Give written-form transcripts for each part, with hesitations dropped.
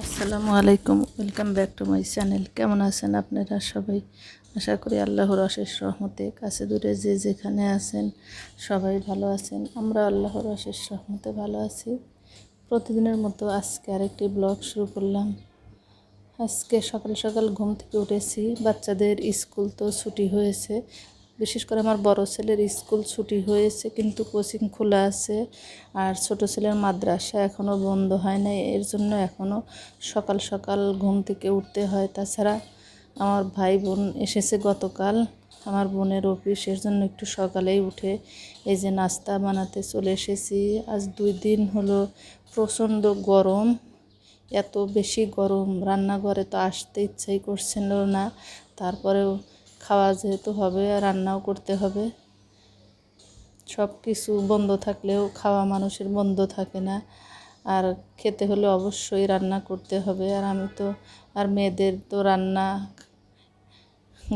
আসসালামু আলাইকুম, welcome back to my channel. কেমন আছেন আপনারা সবাই? আশা করি আল্লাহর অশেষ রহমতে কাছে দূরে যে যেখানে আছেন সবাই ভালো আছেন। আমরা আল্লাহর অশেষ রহমতে ভালো আছি। প্রতিদিনের মতো আজকে আরেকটি ব্লগ শুরু করলাম। আজকে সকাল সকাল ঘুম থেকে উঠেছি। বাচ্চাদের স্কুল তো ছুটি হয়েছে, বিশেষ করে আমার বড় ছেলের স্কুল ছুটি হয়েছে কিন্তু কোচিং খোলা আছে। আর ছোট ছেলের মাদ্রাসা এখনও বন্ধ হয় নাই, এর জন্য এখনও সকাল সকাল ঘুম থেকে উঠতে হয়। তাছাড়া আমার ভাই বোন এসেছে গতকাল, আমার বোনের অফিস, এর জন্য একটু সকালেই উঠে এই যে নাস্তা বানাতে চলে এসেছি। আজ 2 দিন হলো প্রচণ্ড গরম, এত বেশি গরম, রান্নাঘরে তো আসতে ইচ্ছাই করছিল না। তারপরেও খাওয়া যেহেতু হবে, রান্নাও করতে হবে। সব কিছু বন্ধ থাকলেও খাওয়া মানুষের বন্ধ থাকে না, আর খেতে হলে অবশ্যই রান্না করতে হবে। আর আমি তো, আর মেয়েদের তো রান্না,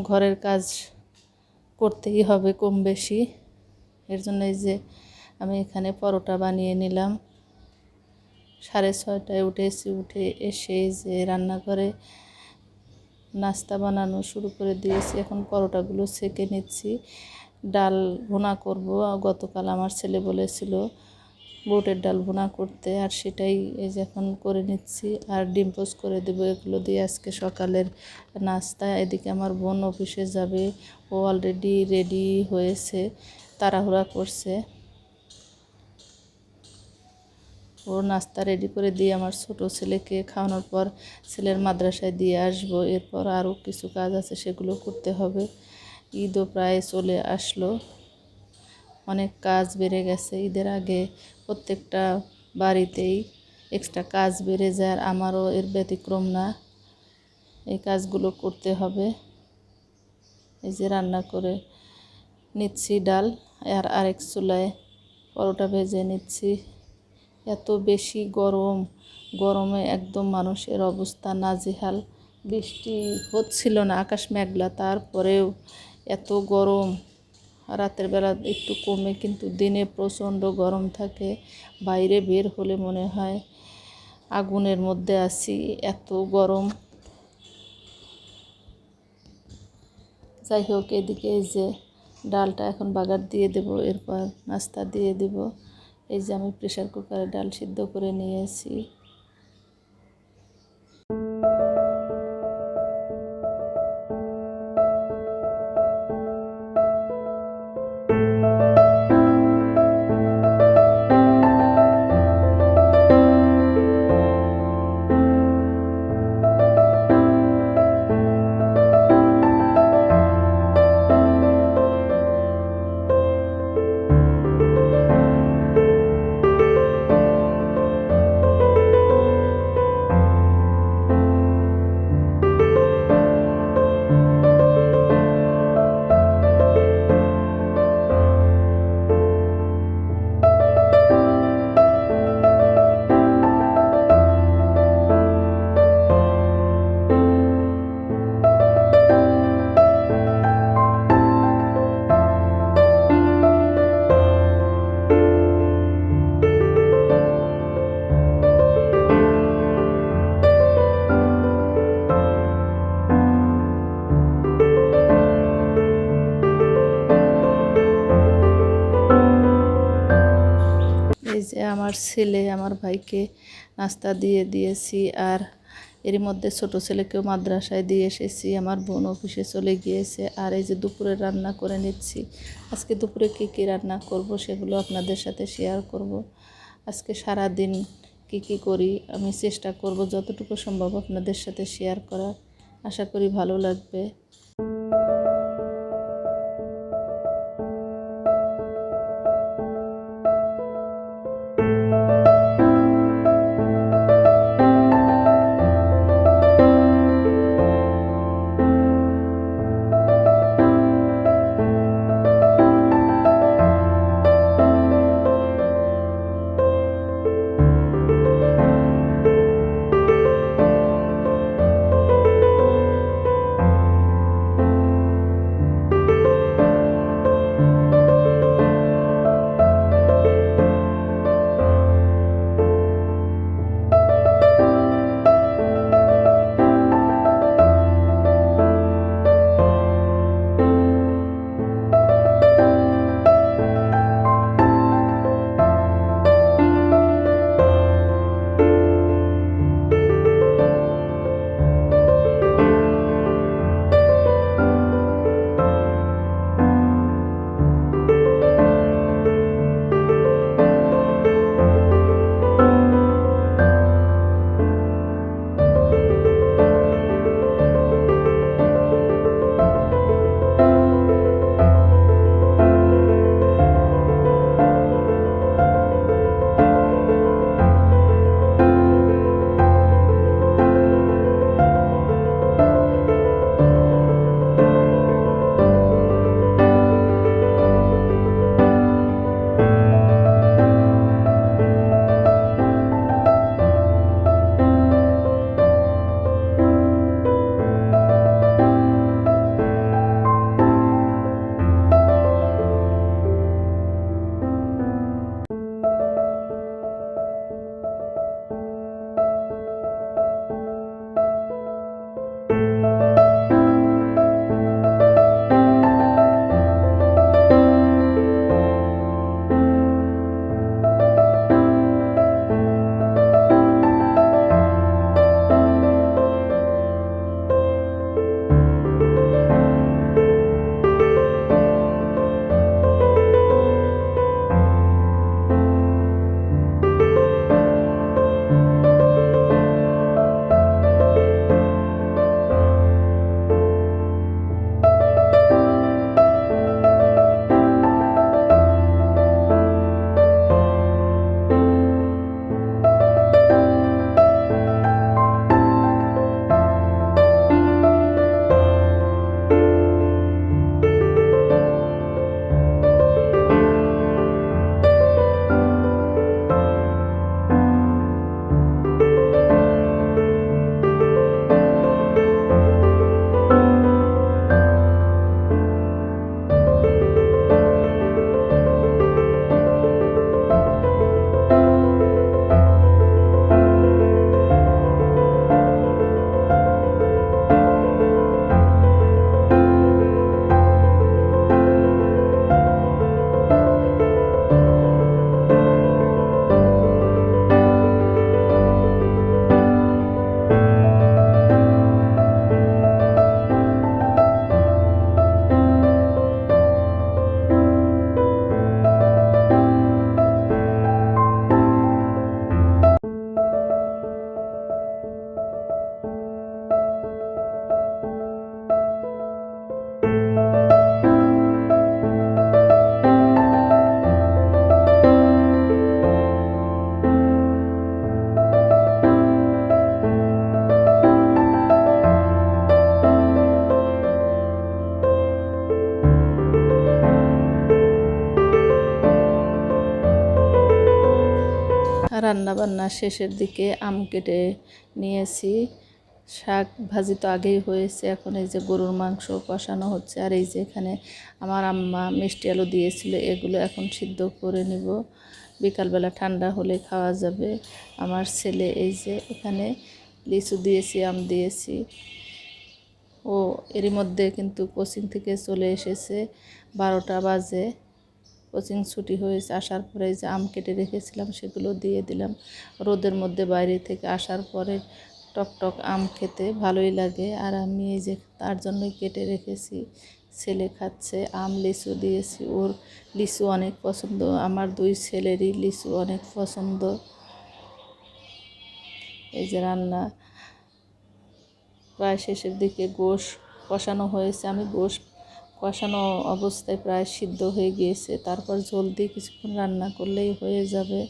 ঘরের কাজ করতেই হবে কম বেশি। এর জন্য এই যে আমি এখানে পরোটা বানিয়ে নিলাম। 6:30টায় উঠেছি, উঠে এসে যে রান্নাঘরে নাস্তা বানানো শুরু করে দিয়েছি। এখন পরোটাগুলো সেঁকে নিচ্ছি। ডাল ভুনা করব, গতকাল আমার ছেলে বলেছিল বুটের ডাল ভুনা করতে, আর সেটাই এই যে এখন করে নিচ্ছি। আর ডিম পোস্ট করে দেবো, এগুলো দিয়ে আজকে সকালের নাস্তা। এদিকে আমার বোন অফিসে যাবে, ও অলরেডি রেডি হয়েছে, তাড়াহুড়া করছে। ওর নাস্তা রেডি করে দিয়ে আমার ছোট ছেলেকে খাওয়ানোর পর ছেলের মাদ্রাসায় দিয়ে আসবো। এরপর আরও কিছু কাজ আছে, সেগুলো করতে হবে। ঈদও প্রায় চলে আসলো, অনেক কাজ বেড়ে গেছে। ঈদের আগে প্রত্যেকটা বাড়িতেই এক্সট্রা কাজ বেড়ে যায়, আর আমারও এর ব্যতিক্রম না। এই কাজগুলো করতে হবে। এই যে রান্না করে নিচ্ছি ডাল, আর আরেক চুলায় পরোটা ভেজে নিচ্ছি। এত বেশি গরম, গরমে একদম মানুষের অবস্থা নাজেহাল। বৃষ্টি হচ্ছিল না, আকাশ মেঘলা, তারপরেও এত গরম। রাতের বেলা একটু কমে, কিন্তু দিনে প্রচণ্ড গরম থাকে। বাইরে বের হলে মনে হয় আগুনের মধ্যে আছি, এত গরম। যাই হোক, এদিকে এই যে ডালটা এখন বাগার দিয়ে দেব, এরপর নাস্তা দিয়ে দেব। এই যে আমি প্রেসার কুকারে ডাল সিদ্ধ করে নিয়েছি। এই যে আমার ছেলে, আমার ভাইকে নাস্তা দিয়ে দিয়েছি, আর এর মধ্যে ছোট ছেলেকেও মাদ্রাসায় দিয়ে এসেছি। আমার বোন অফিসে চলে গিয়েছে। আর এই যে দুপুরে রান্না করে নিচ্ছি। আজকে দুপুরে কী কী রান্না করব সেগুলো আপনাদের সাথে শেয়ার করব। আজকে সারা দিন কী করি আমি চেষ্টা করব যতটুকু সম্ভব আপনাদের সাথে শেয়ার করার। আশা করি ভালো লাগবে। রান্না বান্না শেষের দিকে আম কেটে নিয়েছি। শাক ভাজি তো আগেই হয়েছে, এখন এই যে গরুর মাংস কষানো হচ্ছে। আর এই যে এখানে আমার আম্মা মিষ্টি আলু দিয়েছিল, এগুলো এখন সিদ্ধ করে নিব, বিকালবেলা ঠান্ডা হলে খাওয়া যাবে। আমার ছেলে এই যে এখানে লিচু দিয়েছি, আম দিয়েছি। ও এরই মধ্যে কিন্তু কোচিং থেকে চলে এসেছে, 12টা বাজে কোচিং ছুটি হয়েছে। আসার পরে যে আম কেটে রেখেছিলাম সেগুলো দিয়ে দিলাম। রোদের মধ্যে বাইরে থেকে আসার পরে টকটক আম খেতে ভালোই লাগে, আর আমি এই যে তার জন্যই কেটে রেখেছি। ছেলে খাচ্ছে, আম লিচু দিয়েছি, ওর লিচু অনেক পছন্দ, আমার 2 ছেলেরই লিচু অনেক পছন্দ। এই যে রান্না প্রায় শেষের দিকে, গোশ কষানো হয়েছে। আমি গোশ কষানো অবস্থায় প্রায় সিদ্ধ হয়ে গিয়েছে, তারপর ঝোল দিয়ে কিছুক্ষণ রান্না করলেই হয়ে যাবে।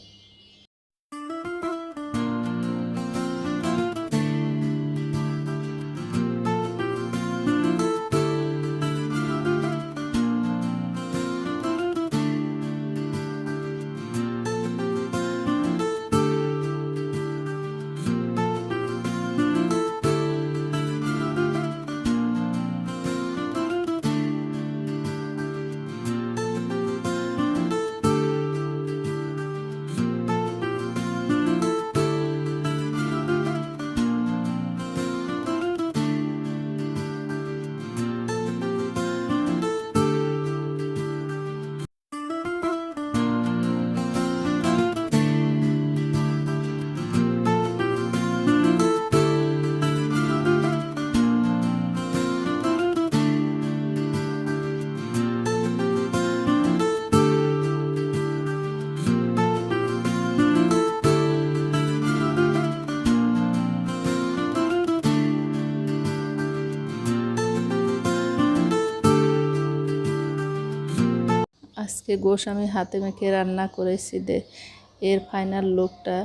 আজকে গোশ আমি হাতে মেখে রান্না করেছি। এর ফাইনাল লুকটা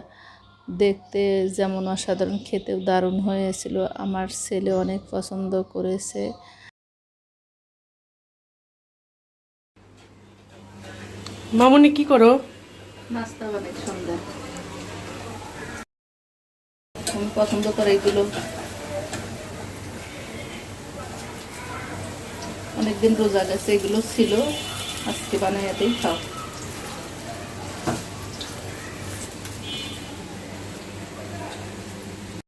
দেখতে যেমন অসাধারণ, খেতেও দারুণ হয়েছিল। আমার ছেলে অনেক পছন্দ করেছে। মামুনি কি করো? নাস্তা বানাই সন্ধ্যা, আমি পছন্দ করে এগুলো। অনেকদিন রোজা গেছে, এগুলো ছিল, আজকে বানাই এতেই খাও।